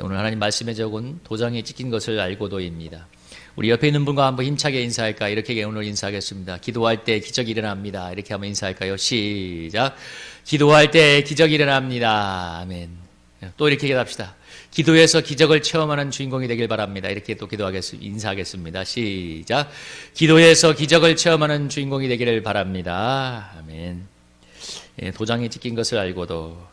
오늘 하나님 말씀에 적은 도장에 찍힌 것을 알고도입니다. 우리 옆에 있는 분과 한번 힘차게 인사할까? 이렇게 오늘 인사하겠습니다. 기도할 때 기적이 일어납니다. 이렇게 한번 인사할까요? 시작. 기도할 때 기적이 일어납니다. 아멘. 또 이렇게 기도합시다. 기도에서 기적을 체험하는 주인공이 되길 바랍니다. 이렇게 또 인사하겠습니다. 시작. 기도에서 기적을 체험하는 주인공이 되기를 바랍니다. 아멘. 도장에 찍힌 것을 알고도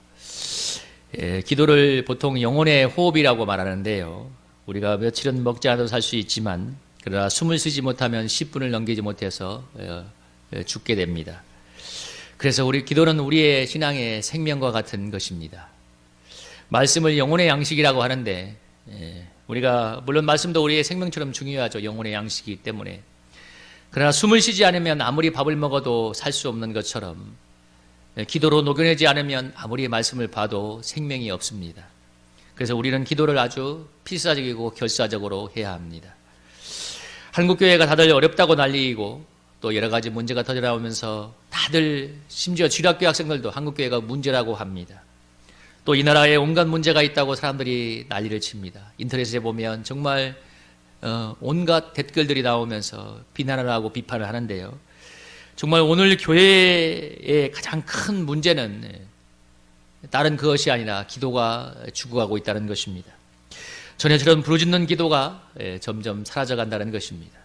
기도를 보통 영혼의 호흡이라고 말하는데요. 우리가 며칠은 먹지 않아도 살 수 있지만 그러나 숨을 쉬지 못하면 10분을 넘기지 못해서 죽게 됩니다. 그래서 우리 기도는 우리의 신앙의 생명과 같은 것입니다. 말씀을 영혼의 양식이라고 하는데 우리가 물론 말씀도 우리의 생명처럼 중요하죠. 영혼의 양식이기 때문에. 그러나 숨을 쉬지 않으면 아무리 밥을 먹어도 살 수 없는 것처럼 기도로 녹여내지 않으면 아무리 말씀을 봐도 생명이 없습니다. 그래서 우리는 기도를 아주 필사적이고 결사적으로 해야 합니다. 한국교회가 다들 어렵다고 난리이고 또 여러 가지 문제가 터져 나오면서 다들 심지어 주일학교 학생들도 한국교회가 문제라고 합니다. 또 이 나라에 온갖 문제가 있다고 사람들이 난리를 칩니다. 인터넷에 보면 정말 온갖 댓글들이 나오면서 비난을 하고 비판을 하는데요. 정말 오늘 교회의 가장 큰 문제는 다른 그것이 아니라 기도가 죽어가고 있다는 것입니다. 전에처럼 부르짖는 기도가 점점 사라져간다는 것입니다.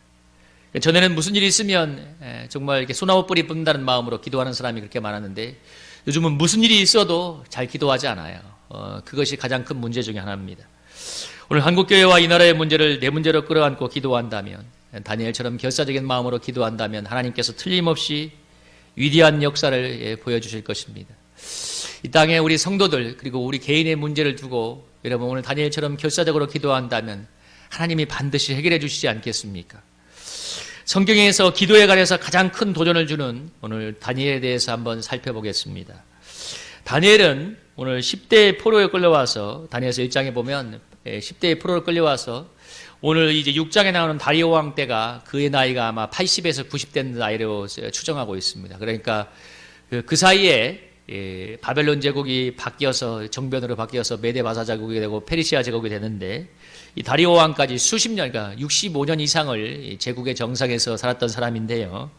전에는 무슨 일이 있으면 정말 이렇게 소나무 뿌리 뿜는다는 마음으로 기도하는 사람이 그렇게 많았는데 요즘은 무슨 일이 있어도 잘 기도하지 않아요. 그것이 가장 큰 문제 중에 하나입니다. 오늘 한국교회와 이 나라의 문제를 내 문제로 끌어안고 기도한다면, 다니엘처럼 결사적인 마음으로 기도한다면 하나님께서 틀림없이 위대한 역사를 보여주실 것입니다. 이 땅에 우리 성도들 그리고 우리 개인의 문제를 두고 여러분 오늘 다니엘처럼 결사적으로 기도한다면 하나님이 반드시 해결해 주시지 않겠습니까? 성경에서 기도에 관해서 가장 큰 도전을 주는 오늘 다니엘에 대해서 한번 살펴보겠습니다. 다니엘은 오늘 10대의 포로에 끌려와서 다니엘서 1장에 보면 10대의 포로를 끌려와서 오늘 이제 6장에 나오는 다리오 왕 때가 그의 나이가 아마 80에서 90대 나이로 추정하고 있습니다. 그러니까 그 사이에 바벨론 제국이 바뀌어서 정변으로 바뀌어서 메데 바사 제국이 되고 페르시아 제국이 되는데 이 다리오 왕까지 수십 년, 그러니까 65년 이상을 제국의 정상에서 살았던 사람인데요.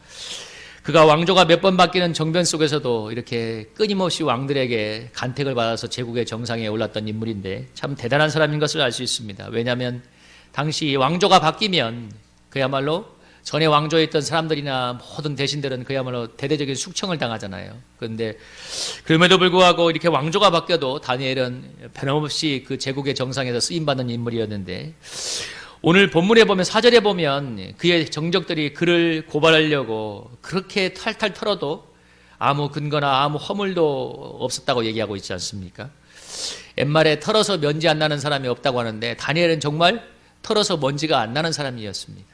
그가 왕조가 몇 번 바뀌는 정변 속에서도 이렇게 끊임없이 왕들에게 간택을 받아서 제국의 정상에 올랐던 인물인데 참 대단한 사람인 것을 알 수 있습니다. 왜냐하면 당시 왕조가 바뀌면 그야말로 전에 왕조에 있던 사람들이나 모든 대신들은 그야말로 대대적인 숙청을 당하잖아요. 그런데 그럼에도 불구하고 이렇게 왕조가 바뀌어도 다니엘은 변함없이 그 제국의 정상에서 쓰임받는 인물이었는데 오늘 본문에 보면 4절에 보면 그의 정적들이 그를 고발하려고 그렇게 탈탈 털어도 아무 근거나 아무 허물도 없었다고 얘기하고 있지 않습니까? 옛말에 털어서 먼지 안 나는 사람이 없다고 하는데 다니엘은 정말 털어서 먼지가 안 나는 사람이었습니다.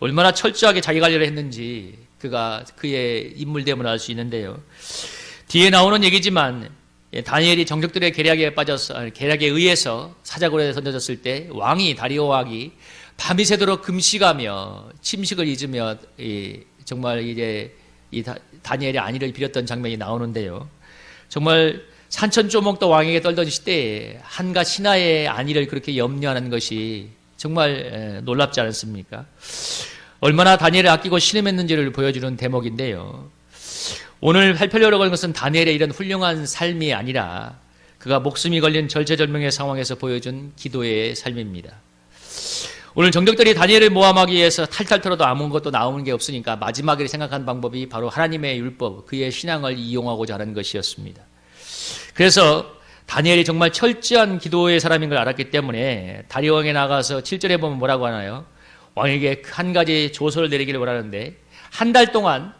얼마나 철저하게 자기 관리를 했는지 그의 인물됨을 알 수 있는데요. 뒤에 나오는 얘기지만 다니엘이 정적들의 계략에 의해서 사자굴에 던져졌을 때 왕이 다리오 왕이 밤이 새도록 금식하며 침식을 잊으며 정말 이제 다니엘의 안위를 빌었던 장면이 나오는데요. 정말 산천조목도 왕에게 떨던 시대에 한가 신하의 안위를 그렇게 염려하는 것이 정말 놀랍지 않습니까? 얼마나 다니엘을 아끼고 신음했는지를 보여주는 대목인데요. 오늘 살펴보려고 하는 것은 다니엘의 이런 훌륭한 삶이 아니라 그가 목숨이 걸린 절체절명의 상황에서 보여준 기도의 삶입니다. 오늘 정적들이 다니엘을 모함하기 위해서 탈탈 털어도 아무것도 나오는 게 없으니까 마지막에 생각한 방법이 바로 하나님의 율법, 그의 신앙을 이용하고자 하는 것이었습니다. 그래서 다니엘이 정말 철저한 기도의 사람인 걸 알았기 때문에 다리오 왕에 나가서 7절에 보면 뭐라고 하나요? 왕에게 한 가지 조서를 내리기를 원하는데 한 달 동안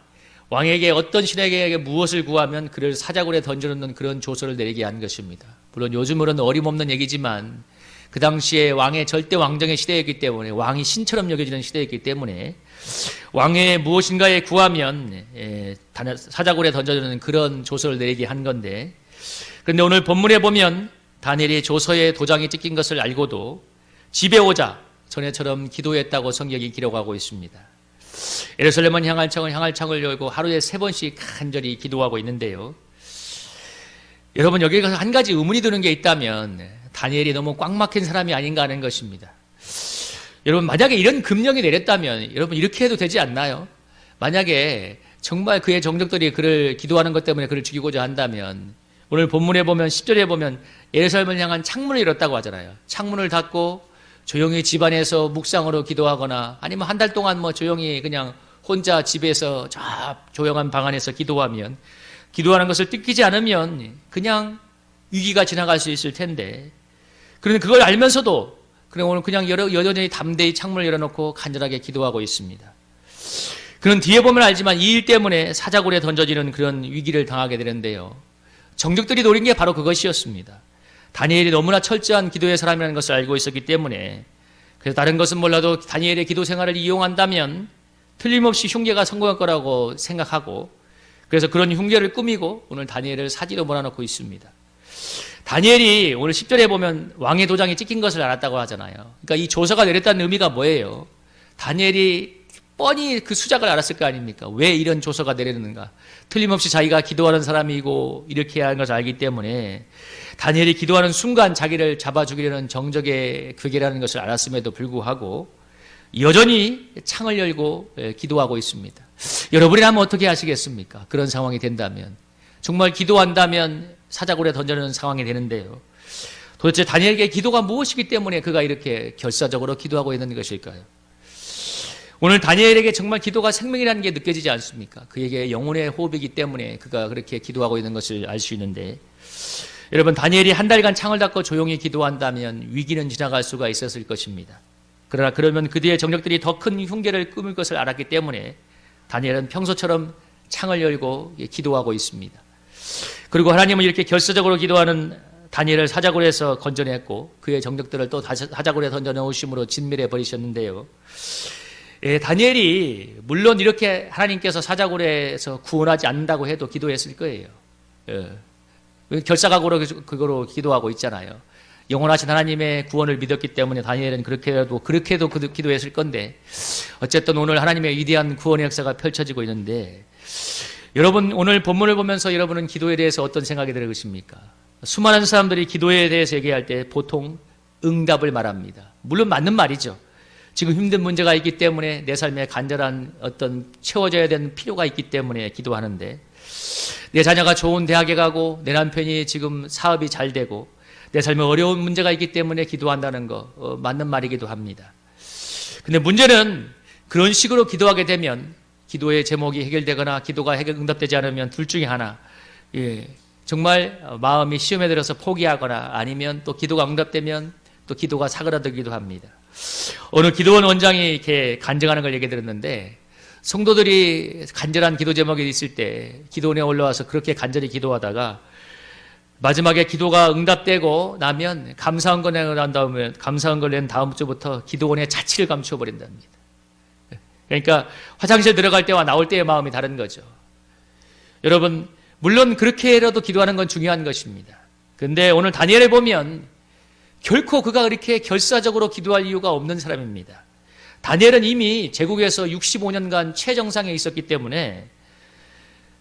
왕에게 어떤 신에게 무엇을 구하면 그를 사자굴에 던져놓는 그런 조서를 내리게 한 것입니다. 물론 요즘으로는 어림없는 얘기지만 그 당시에 왕의 절대 왕정의 시대였기 때문에 왕이 신처럼 여겨지는 시대였기 때문에 왕의 무엇인가에 구하면 사자굴에 던져놓는 그런 조서를 내리게 한 건데 그런데 오늘 본문에 보면 다니엘이 조서에 도장이 찍힌 것을 알고도 집에 오자 전에처럼 기도했다고 성경이 기록하고 있습니다. 예루살렘은 향할 창을 열고 하루에 3번씩 간절히 기도하고 있는데요. 여러분 여기 가서 한 가지 의문이 드는 게 있다면 다니엘이 너무 꽉 막힌 사람이 아닌가 하는 것입니다. 여러분, 만약에 이런 금령이 내렸다면 여러분 이렇게 해도 되지 않나요? 만약에 정말 그의 정적들이 그를 기도하는 것 때문에 그를 죽이고자 한다면, 오늘 본문에 보면 10절에 보면 예루살렘을 향한 창문을 열었다고 하잖아요. 창문을 닫고 조용히 집안에서 묵상으로 기도하거나 아니면 한 달 동안 조용히 그냥 혼자 집에서 저 조용한 방 안에서 기도하면, 기도하는 것을 뜯기지 않으면 그냥 위기가 지나갈 수 있을 텐데, 그런데 그걸 알면서도 오늘 그냥 여전히 담대히 창문을 열어놓고 간절하게 기도하고 있습니다. 그런 뒤에 보면 알지만 이 일 때문에 사자굴에 던져지는 그런 위기를 당하게 되는데요. 정적들이 노린 게 바로 그것이었습니다. 다니엘이 너무나 철저한 기도의 사람이라는 것을 알고 있었기 때문에, 그래서 다른 것은 몰라도 다니엘의 기도 생활을 이용한다면 틀림없이 흉계가 성공할 거라고 생각하고, 그래서 그런 흉계를 꾸미고 오늘 다니엘을 사지로 몰아넣고 있습니다. 다니엘이 오늘 10절에 보면 왕의 도장이 찍힌 것을 알았다고 하잖아요. 그러니까 이 조서가 내렸다는 의미가 뭐예요? 다니엘이 뻔히 그 수작을 알았을 거 아닙니까? 왜 이런 조서가 내리는가? 틀림없이 자기가 기도하는 사람이고 이렇게 해야 하는 것을 알기 때문에 다니엘이 기도하는 순간 자기를 잡아 죽이려는 정적의 괴계라는 것을 알았음에도 불구하고 여전히 창을 열고 기도하고 있습니다. 여러분이라면 어떻게 하시겠습니까? 그런 상황이 된다면, 정말 기도한다면 사자굴에 던져놓는 상황이 되는데요. 도대체 다니엘에게 기도가 무엇이기 때문에 그가 이렇게 결사적으로 기도하고 있는 것일까요? 오늘 다니엘에게 정말 기도가 생명이라는 게 느껴지지 않습니까? 그에게 영혼의 호흡이기 때문에 그가 그렇게 기도하고 있는 것을 알 수 있는데, 여러분, 다니엘이 한 달간 창을 닫고 조용히 기도한다면 위기는 지나갈 수가 있었을 것입니다. 그러나 그러면 그 뒤에 정력들이 더 큰 흉계를 꾸밀 것을 알았기 때문에 다니엘은 평소처럼 창을 열고 기도하고 있습니다. 그리고 하나님은 이렇게 결사적으로 기도하는 다니엘을 사자굴에서 건져냈고 그의 정적들을 또 사자굴에 던져 넣으심으로 진멸해 버리셨는데요. 다니엘이 물론 이렇게 하나님께서 사자굴에서 구원하지 않는다고 해도 기도했을 거예요. 결사각오로 그거로 기도하고 있잖아요. 영원하신 하나님의 구원을 믿었기 때문에 다니엘은 그렇게도 기도했을 건데, 어쨌든 오늘 하나님의 위대한 구원의 역사가 펼쳐지고 있는데, 여러분 오늘 본문을 보면서 여러분은 기도에 대해서 어떤 생각이 들으십니까? 수많은 사람들이 기도에 대해서 얘기할 때 보통 응답을 말합니다. 물론 맞는 말이죠. 지금 힘든 문제가 있기 때문에 내 삶에 간절한 어떤 채워져야 되는 필요가 있기 때문에 기도하는데, 내 자녀가 좋은 대학에 가고 내 남편이 지금 사업이 잘 되고 내 삶에 어려운 문제가 있기 때문에 기도한다는 거 맞는 말이기도 합니다. 근데 문제는 그런 식으로 기도하게 되면 기도의 제목이 해결되거나 기도가 응답되지 않으면 둘 중에 하나, 정말 마음이 시험에 들어서 포기하거나 아니면 또 기도가 응답되면 또 기도가 사그라들기도 합니다. 오늘 기도원 원장이 이렇게 간증하는 걸 얘기 들었는데, 성도들이 간절한 기도 제목이 있을 때 기도원에 올라와서 그렇게 간절히 기도하다가 마지막에 기도가 응답되고 나면 감사한 걸 낸 다음 주부터 기도원의 자취를 감춰버린답니다. 그러니까 화장실 들어갈 때와 나올 때의 마음이 다른 거죠. 여러분, 물론 그렇게라도 기도하는 건 중요한 것입니다. 그런데 오늘 다니엘에 보면 결코 그가 그렇게 결사적으로 기도할 이유가 없는 사람입니다. 다니엘은 이미 제국에서 65년간 최정상에 있었기 때문에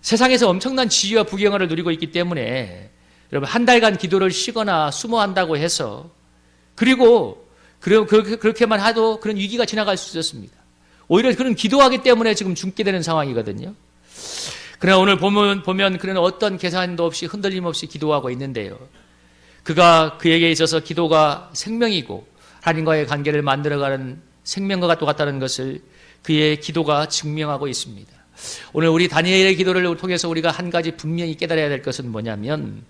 세상에서 엄청난 지위와 부경화를 누리고 있기 때문에, 여러분, 한 달간 기도를 쉬거나 숨어 한다고 해서, 그리고 그렇게만 해도 그런 위기가 지나갈 수 있었습니다. 오히려 그런 기도하기 때문에 지금 죽게 되는 상황이거든요. 그러나 오늘 보면 그런 어떤 계산도 없이 흔들림 없이 기도하고 있는데요. 그에게 있어서 기도가 생명이고 하나님과의 관계를 만들어가는 생명과 똑같다는 것을 그의 기도가 증명하고 있습니다. 오늘 우리 다니엘의 기도를 통해서 우리가 한 가지 분명히 깨달아야 될 것은 뭐냐면,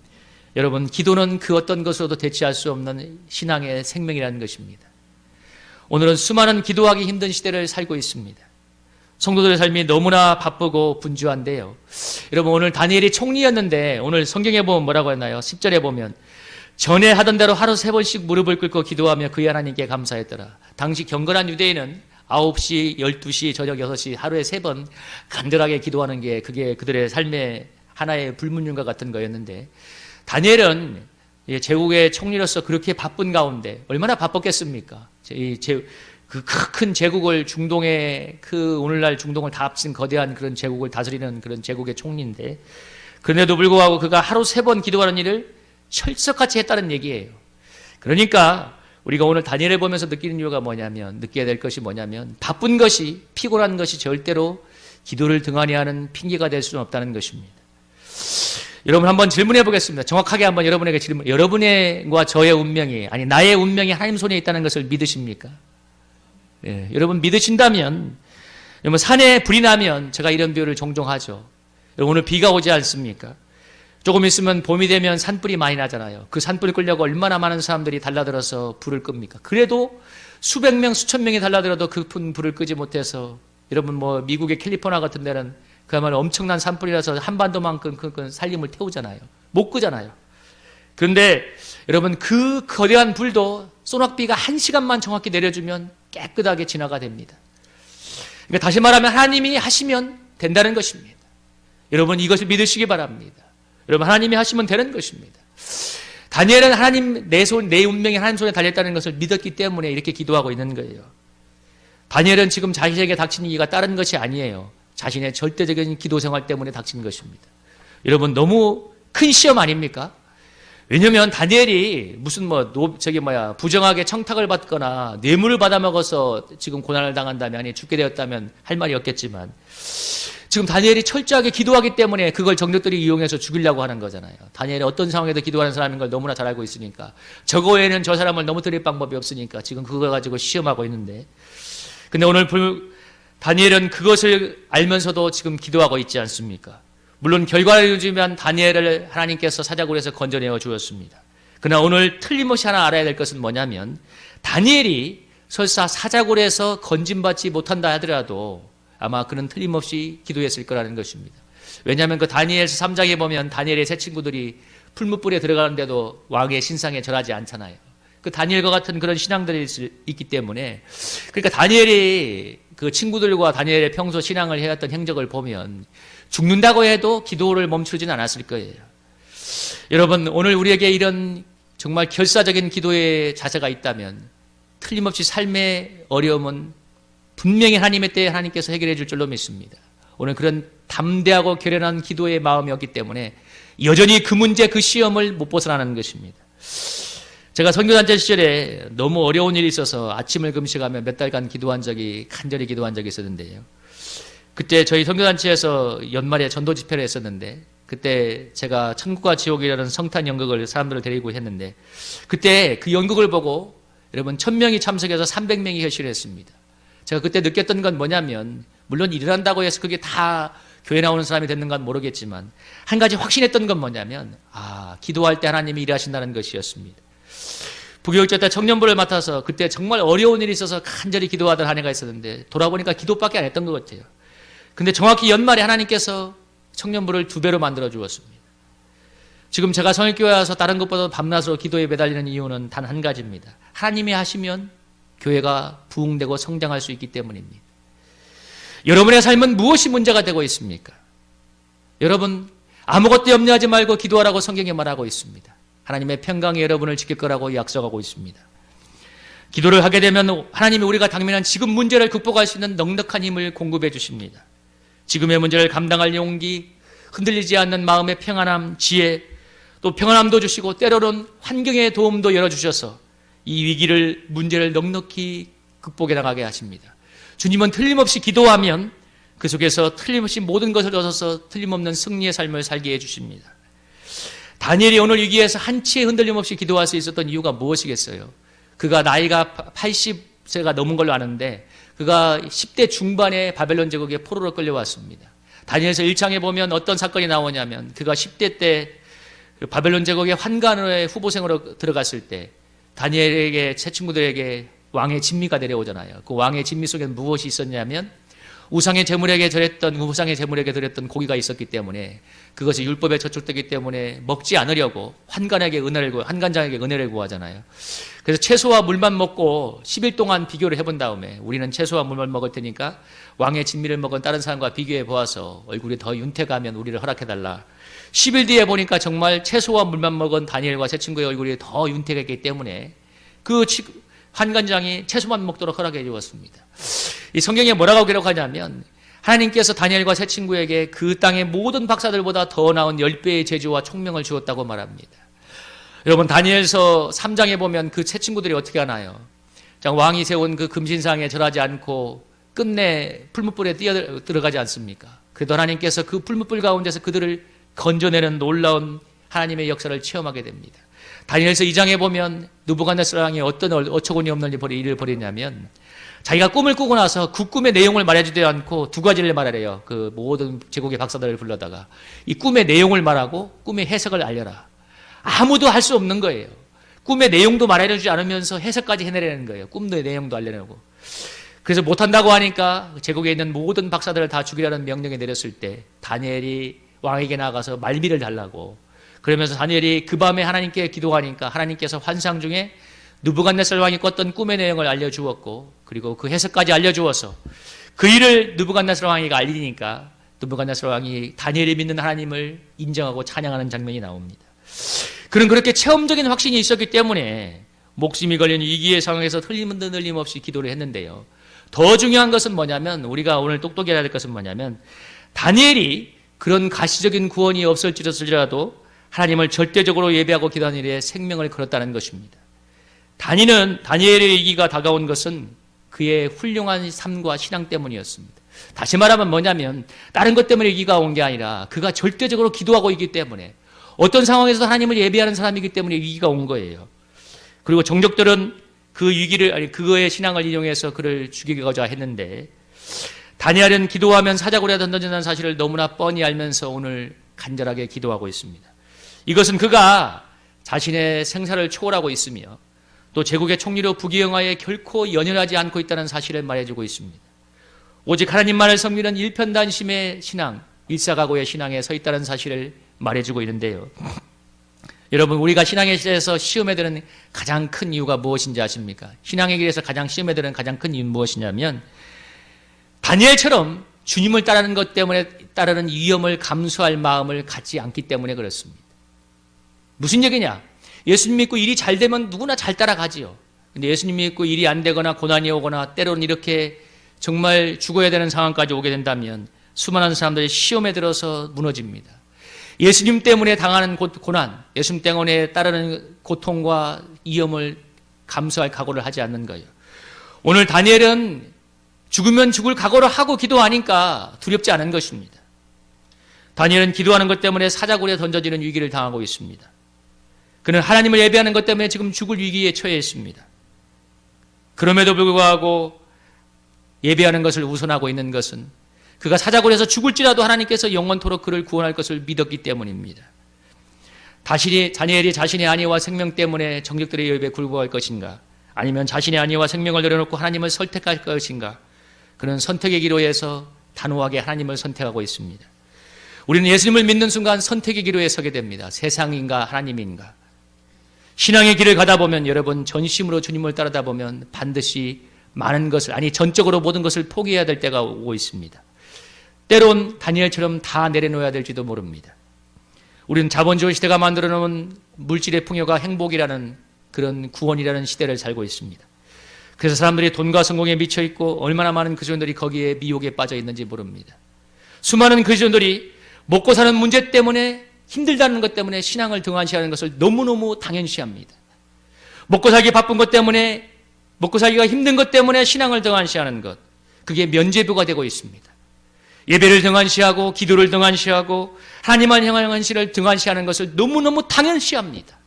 여러분, 기도는 그 어떤 것으로도 대체할 수 없는 신앙의 생명이라는 것입니다. 오늘은 수많은 기도하기 힘든 시대를 살고 있습니다. 성도들의 삶이 너무나 바쁘고 분주한데요. 여러분, 오늘 다니엘이 총리였는데 오늘 성경에 보면 뭐라고 했나요? 10절에 보면 전에 하던 대로 하루 3번씩 무릎을 꿇고 기도하며 그의 하나님께 감사했더라. 당시 경건한 유대인은 9시, 12시, 저녁 6시 하루에 3번 간절하게 기도하는 게 그게 그들의 삶의 하나의 불문율과 같은 거였는데, 다니엘은 제국의 총리로서 그렇게 바쁜 가운데 얼마나 바빴겠습니까? 그 큰 제국을 오늘날 중동을 다 합친 거대한 그런 제국을 다스리는 그런 제국의 총리인데, 그런데도 불구하고 그가 하루 3번 기도하는 일을 철석같이 했다는 얘기예요. 그러니까 우리가 오늘 다니엘을 보면서 느끼는 이유가 뭐냐면, 느껴야 될 것이 뭐냐면, 바쁜 것이, 피곤한 것이 절대로 기도를 등한히 하는 핑계가 될 수는 없다는 것입니다. 여러분 한번 질문해 보겠습니다. 정확하게 한번 여러분에게 질문. 여러분과 저의 운명이, 아니 나의 운명이 하나님 손에 있다는 것을 믿으십니까? 예, 여러분 믿으신다면, 여러분 산에 불이 나면 제가 이런 비유를 종종 하죠. 여러분 오늘 비가 오지 않습니까? 조금 있으면 봄이 되면 산불이 많이 나잖아요. 그 산불이 끌려고 얼마나 많은 사람들이 달라들어서 불을 끕니까? 그래도 수백 명, 수천 명이 달라들어도 그 불을 끄지 못해서, 여러분 뭐 미국의 캘리포니아 같은 데는 그야말로 엄청난 산불이라서 한반도만큼 그 산림을 태우잖아요. 못 끄잖아요. 그런데 여러분 그 거대한 불도 소낙비가 1시간만 정확히 내려주면 깨끗하게 진화가 됩니다. 그러니까 다시 말하면 하나님이 하시면 된다는 것입니다. 여러분 이것을 믿으시기 바랍니다. 여러분 하나님이 하시면 되는 것입니다. 다니엘은 하나님 내 운명이 하나님 손에 달렸다는 것을 믿었기 때문에 이렇게 기도하고 있는 거예요. 다니엘은 지금 자신에게 닥친 위기가 다른 것이 아니에요. 자신의 절대적인 기도 생활 때문에 닥친 것입니다. 여러분 너무 큰 시험 아닙니까? 왜냐면 다니엘이 무슨 부정하게 청탁을 받거나 뇌물을 받아먹어서 지금 고난을 당한다면, 아니 죽게 되었다면 할 말이 없겠지만, 지금 다니엘이 철저하게 기도하기 때문에 그걸 적력들이 이용해서 죽이려고 하는 거잖아요. 다니엘이 어떤 상황에도 기도하는 사람인 걸 너무나 잘 알고 있으니까, 저거 외에는 저 사람을 넘어뜨릴 방법이 없으니까 지금 그거 가지고 시험하고 있는데, 근데 오늘 다니엘은 그것을 알면서도 지금 기도하고 있지 않습니까? 물론 결과를 요지만 다니엘을 하나님께서 사자굴에서 건져내어 주었습니다. 그러나 오늘 틀림없이 하나 알아야 될 것은 뭐냐면, 다니엘이 설사 사자굴에서 건짐받지 못한다 하더라도 아마 그는 틀림없이 기도했을 거라는 것입니다. 왜냐하면 그 다니엘서 3장에 보면 다니엘의 세 친구들이 풀무불에 들어가는데도 왕의 신상에 절하지 않잖아요. 그 다니엘과 같은 그런 신앙들이 있기 때문에, 그러니까 다니엘이 그 친구들과 다니엘의 평소 신앙을 해왔던 행적을 보면 죽는다고 해도 기도를 멈추진 않았을 거예요. 여러분 오늘 우리에게 이런 정말 결사적인 기도의 자세가 있다면 틀림없이 삶의 어려움은 분명히 하나님의 때에 하나님께서 해결해 줄 줄로 믿습니다. 오늘 그런 담대하고 결연한 기도의 마음이었기 때문에 여전히 그 문제, 그 시험을 못 벗어나는 것입니다. 제가 선교단체 시절에 너무 어려운 일이 있어서 아침을 금식하며 몇 달간 간절히 기도한 적이 있었는데요. 그때 저희 선교단체에서 연말에 전도 집회를 했었는데, 그때 제가 천국과 지옥이라는 성탄 연극을 사람들을 데리고 했는데, 그때 그 연극을 보고 여러분 1000명이 참석해서 300명이 결실을 했습니다. 제가 그때 느꼈던 건 뭐냐면, 물론 일어난다고 해서 그게 다 교회 나오는 사람이 됐는 건 모르겠지만, 한 가지 확신했던 건 뭐냐면, 기도할 때 하나님이 일하신다는 것이었습니다. 부교육자 때 청년부를 맡아서 그때 정말 어려운 일이 있어서 간절히 기도하던 한 해가 있었는데, 돌아보니까 기도밖에 안 했던 것 같아요. 근데 정확히 연말에 하나님께서 청년부를 2배로 만들어 주었습니다. 지금 제가 성일교회 와서 다른 것보다 밤낮으로 기도에 매달리는 이유는 단 한 가지입니다. 하나님이 하시면 교회가 부흥되고 성장할 수 있기 때문입니다. 여러분의 삶은 무엇이 문제가 되고 있습니까? 여러분 아무것도 염려하지 말고 기도하라고 성경에 말하고 있습니다. 하나님의 평강이 여러분을 지킬 거라고 약속하고 있습니다. 기도를 하게 되면 하나님이 우리가 당면한 지금 문제를 극복할 수 있는 넉넉한 힘을 공급해 주십니다. 지금의 문제를 감당할 용기, 흔들리지 않는 마음의 평안함, 지혜, 또 평안함도 주시고 때로는 환경의 도움도 열어주셔서 이 위기를, 문제를 넉넉히 극복해 나가게 하십니다. 주님은 틀림없이 기도하면 그 속에서 틀림없이 모든 것을 얻어서 틀림없는 승리의 삶을 살게 해주십니다. 다니엘이 오늘 위기에서 한치의 흔들림 없이 기도할 수 있었던 이유가 무엇이겠어요? 그가 나이가 80세가 넘은 걸로 아는데, 그가 10대 중반에 바벨론 제국에 포로로 끌려왔습니다. 다니엘서 1장에 보면 어떤 사건이 나오냐면, 그가 10대 때 바벨론 제국의 환관의 후보생으로 들어갔을 때 다니엘에게, 새 친구들에게 왕의 진미가 내려오잖아요. 그 왕의 진미 속에는 무엇이 있었냐면, 우상의 제물에게 드렸던 고기가 있었기 때문에, 그것이 율법에 저촉되기 때문에 먹지 않으려고 환관장에게 은혜를 구하잖아요. 그래서 채소와 물만 먹고 10일 동안 비교를 해본 다음에, 우리는 채소와 물만 먹을 테니까 왕의 진미를 먹은 다른 사람과 비교해 보아서 얼굴이 더 윤택하면 우리를 허락해달라. 10일 뒤에 보니까 정말 채소와 물만 먹은 다니엘과 새 친구의 얼굴이 더 윤택했기 때문에 그 환관장이 채소만 먹도록 허락해 주었습니다. 이 성경에 뭐라고 기록하냐면, 하나님께서 다니엘과 새 친구에게 그 땅의 모든 박사들보다 더 나은 10배의 재주와 총명을 주었다고 말합니다. 여러분 다니엘서 3장에 보면 그 세 친구들이 어떻게 하나요? 왕이 세운 그 금신상에 절하지 않고 끝내 풀무불에 뛰어들어가지 않습니까? 그래도 하나님께서 그 풀무불 가운데서 그들을 건져내는 놀라운 하나님의 역사를 체험하게 됩니다. 다니엘서 2장에 보면 느부갓네살 왕이 어떤 어처구니 없는 일을 벌이냐면 자기가 꿈을 꾸고 나서 그 꿈의 내용을 말해주지 않고 두 가지를 말하래요. 그 모든 제국의 박사들을 불러다가 이 꿈의 내용을 말하고 꿈의 해석을 알려라. 아무도 할 수 없는 거예요. 꿈의 내용도 말해주지 않으면서 해석까지 해내려는 거예요. 꿈의 내용도 알려내고. 그래서 못한다고 하니까 제국에 있는 모든 박사들을 다 죽이라는 명령이 내렸을 때 다니엘이 왕에게 나가서 말미를 달라고 그러면서 다니엘이 그 밤에 하나님께 기도하니까 하나님께서 환상 중에 느부갓네살 왕이 꿨던 꿈의 내용을 알려주었고 그리고 그 해석까지 알려주어서 그 일을 느부갓네살 왕에게 알리니까 느부갓네살 왕이 다니엘이 믿는 하나님을 인정하고 찬양하는 장면이 나옵니다. 그는 그렇게 체험적인 확신이 있었기 때문에 목숨이 걸린 위기의 상황에서 틀림없이 기도를 했는데요. 더 중요한 것은 뭐냐면 우리가 오늘 똑똑히 해야 될 것은 뭐냐면 다니엘이 그런 가시적인 구원이 없을지라도 하나님을 절대적으로 예배하고 기도하는 일에 생명을 걸었다는 것입니다. 다니엘의 위기가 다가온 것은 그의 훌륭한 삶과 신앙 때문이었습니다. 다시 말하면 뭐냐면 다른 것 때문에 위기가 온 게 아니라 그가 절대적으로 기도하고 있기 때문에 어떤 상황에서 하나님을 예배하는 사람이기 때문에 위기가 온 거예요. 그리고 정적들은 그 위기를 그거의 신앙을 이용해서 그를 죽이고자 했는데 다니엘은 기도하면 사자굴에 던져진다는 사실을 너무나 뻔히 알면서 오늘 간절하게 기도하고 있습니다. 이것은 그가 자신의 생사를 초월하고 있으며 또 제국의 총리로 부귀영화에 결코 연연하지 않고 있다는 사실을 말해주고 있습니다. 오직 하나님만을 섬기는 일편단심의 신앙, 일사각오의 신앙에 서 있다는 사실을 말해주고 있는데요. 여러분 우리가 신앙의 길에서 시험에 드는 가장 큰 이유가 무엇인지 아십니까? 신앙의 길에서 시험에 드는 가장 큰 이유는 무엇이냐면 다니엘처럼 주님을 따르는 것 때문에 따르는 위험을 감수할 마음을 갖지 않기 때문에 그렇습니다. 무슨 얘기냐? 예수님 믿고 일이 잘 되면 누구나 잘 따라가지요. 근데 예수님 믿고 일이 안 되거나 고난이 오거나 때로는 이렇게 정말 죽어야 되는 상황까지 오게 된다면 수많은 사람들이 시험에 들어서 무너집니다. 예수님 때문에 당하는 고난, 예수님 때문에 따르는 고통과 위험을 감수할 각오를 하지 않는 거예요. 오늘 다니엘은 죽으면 죽을 각오를 하고 기도하니까 두렵지 않은 것입니다. 다니엘은 기도하는 것 때문에 사자굴에 던져지는 위기를 당하고 있습니다. 그는 하나님을 예배하는 것 때문에 지금 죽을 위기에 처해 있습니다. 그럼에도 불구하고 예배하는 것을 우선하고 있는 것은 그가 사자굴에서 죽을지라도 하나님께서 영원토록 그를 구원할 것을 믿었기 때문입니다. 다니엘이 자신의 안위와 생명 때문에 정적들의 여입에 굴복할 것인가? 아니면 자신의 안위와 생명을 내려놓고 하나님을 선택할 것인가? 그는 선택의 기로에서 단호하게 하나님을 선택하고 있습니다. 우리는 예수님을 믿는 순간 선택의 기로에 서게 됩니다. 세상인가 하나님인가? 신앙의 길을 가다 보면 여러분 전심으로 주님을 따르다 보면 반드시 많은 것을 전적으로 모든 것을 포기해야 될 때가 오고 있습니다. 때론 다니엘처럼 다 내려놓아야 될지도 모릅니다. 우리는 자본주의 시대가 만들어놓은 물질의 풍요가 행복이라는 그런 구원이라는 시대를 살고 있습니다. 그래서 사람들이 돈과 성공에 미쳐 있고 얼마나 많은 그리스도인들이 거기에 미혹에 빠져 있는지 모릅니다. 수많은 그리스도인들이 먹고 사는 문제 때문에 힘들다는 것 때문에 신앙을 등한시하는 것을 너무너무 당연시합니다. 먹고 살기 바쁜 것 때문에 먹고 살기가 힘든 것 때문에 신앙을 등한시하는 것, 그게 면죄부가 되고 있습니다. 예배를 등한시하고 기도를 등한시하고 하나님을 향한 신을 등한시하는 것을 너무너무 당연시합니다.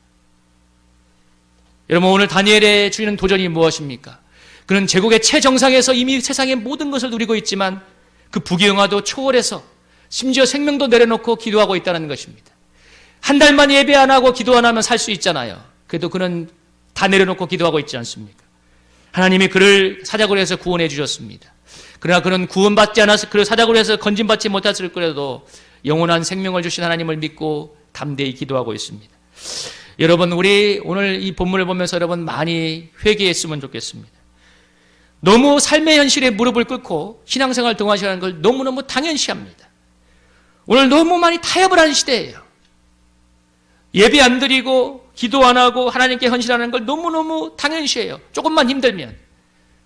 여러분 오늘 다니엘의 주는 도전이 무엇입니까? 그는 제국의 최정상에서 이미 세상의 모든 것을 누리고 있지만 그 부귀영화도 초월해서 심지어 생명도 내려놓고 기도하고 있다는 것입니다. 한 달만 예배 안 하고 기도 안 하면 살 수 있잖아요. 그래도 그는 다 내려놓고 기도하고 있지 않습니까? 하나님이 그를 사자굴에서 구원해 주셨습니다. 그러나 그는 구원받지 않아서 그 사자굴에서 건진받지 못했을 거라도 영원한 생명을 주신 하나님을 믿고 담대히 기도하고 있습니다. 여러분 우리 오늘 이 본문을 보면서 여러분 많이 회개했으면 좋겠습니다. 너무 삶의 현실에 무릎을 꿇고 신앙생활 등한시하는 걸 너무너무 당연시합니다. 오늘 너무 많이 타협을 하는 시대예요. 예배 안 드리고 기도 안 하고 하나님께 헌신하는 걸 너무너무 당연시해요. 조금만 힘들면,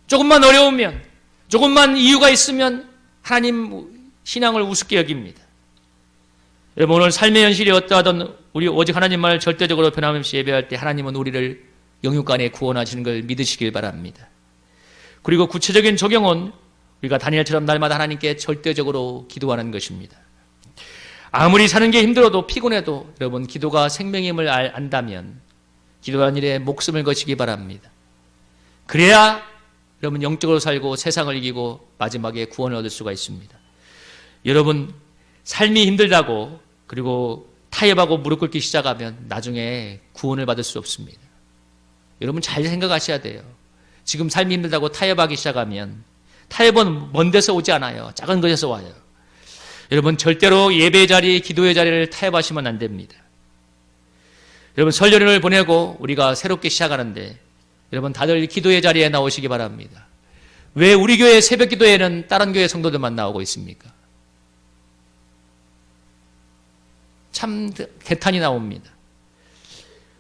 조금만 어려우면, 조금만 이유가 있으면 하나님 신앙을 우습게 여깁니다. 여러분, 오늘 삶의 현실이 어떠하든 우리 오직 하나님만을 절대적으로 변함없이 예배할 때 하나님은 우리를 영육간에 구원하시는 걸 믿으시길 바랍니다. 그리고 구체적인 적용은 우리가 다니엘처럼 날마다 하나님께 절대적으로 기도하는 것입니다. 아무리 사는 게 힘들어도 피곤해도 여러분 기도가 생명임을 안다면 기도하는 일에 목숨을 거시기 바랍니다. 그래야 여러분 영적으로 살고 세상을 이기고 마지막에 구원을 얻을 수가 있습니다. 여러분 삶이 힘들다고 그리고 타협하고 무릎 꿇기 시작하면 나중에 구원을 받을 수 없습니다. 여러분 잘 생각하셔야 돼요. 지금 삶이 힘들다고 타협하기 시작하면 타협은 먼 데서 오지 않아요. 작은 것에서 와요. 여러분 절대로 예배의 자리, 기도의 자리를 타협하시면 안 됩니다. 여러분 설 연휴를 보내고 우리가 새롭게 시작하는데 여러분 다들 기도의 자리에 나오시기 바랍니다. 왜 우리 교회 새벽 기도에는 다른 교회 성도들만 나오고 있습니까? 참 개탄이 나옵니다.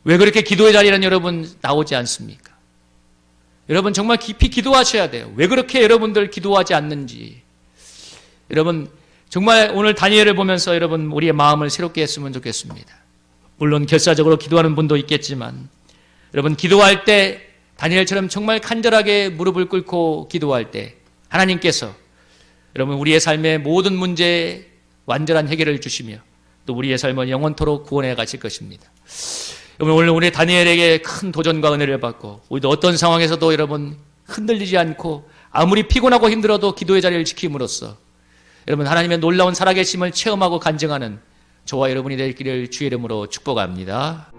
왜 그렇게 기도의 자리에는 여러분 나오지 않습니까? 여러분 정말 깊이 기도하셔야 돼요. 왜 그렇게 여러분들 기도하지 않는지. 여러분 정말 오늘 다니엘을 보면서 여러분 우리의 마음을 새롭게 했으면 좋겠습니다. 물론 결사적으로 기도하는 분도 있겠지만 여러분 기도할 때 다니엘처럼 정말 간절하게 무릎을 꿇고 기도할 때 하나님께서 여러분 우리의 삶의 모든 문제에 완전한 해결을 주시며 또 우리의 삶은 영원토록 구원해 가실 것입니다. 여러분 오늘 우리 다니엘에게 큰 도전과 은혜를 받고 우리도 어떤 상황에서도 여러분 흔들리지 않고 아무리 피곤하고 힘들어도 기도의 자리를 지킴으로써 여러분 하나님의 놀라운 살아계심을 체험하고 간증하는 저와 여러분이 될 길을 주의 이름으로 축복합니다.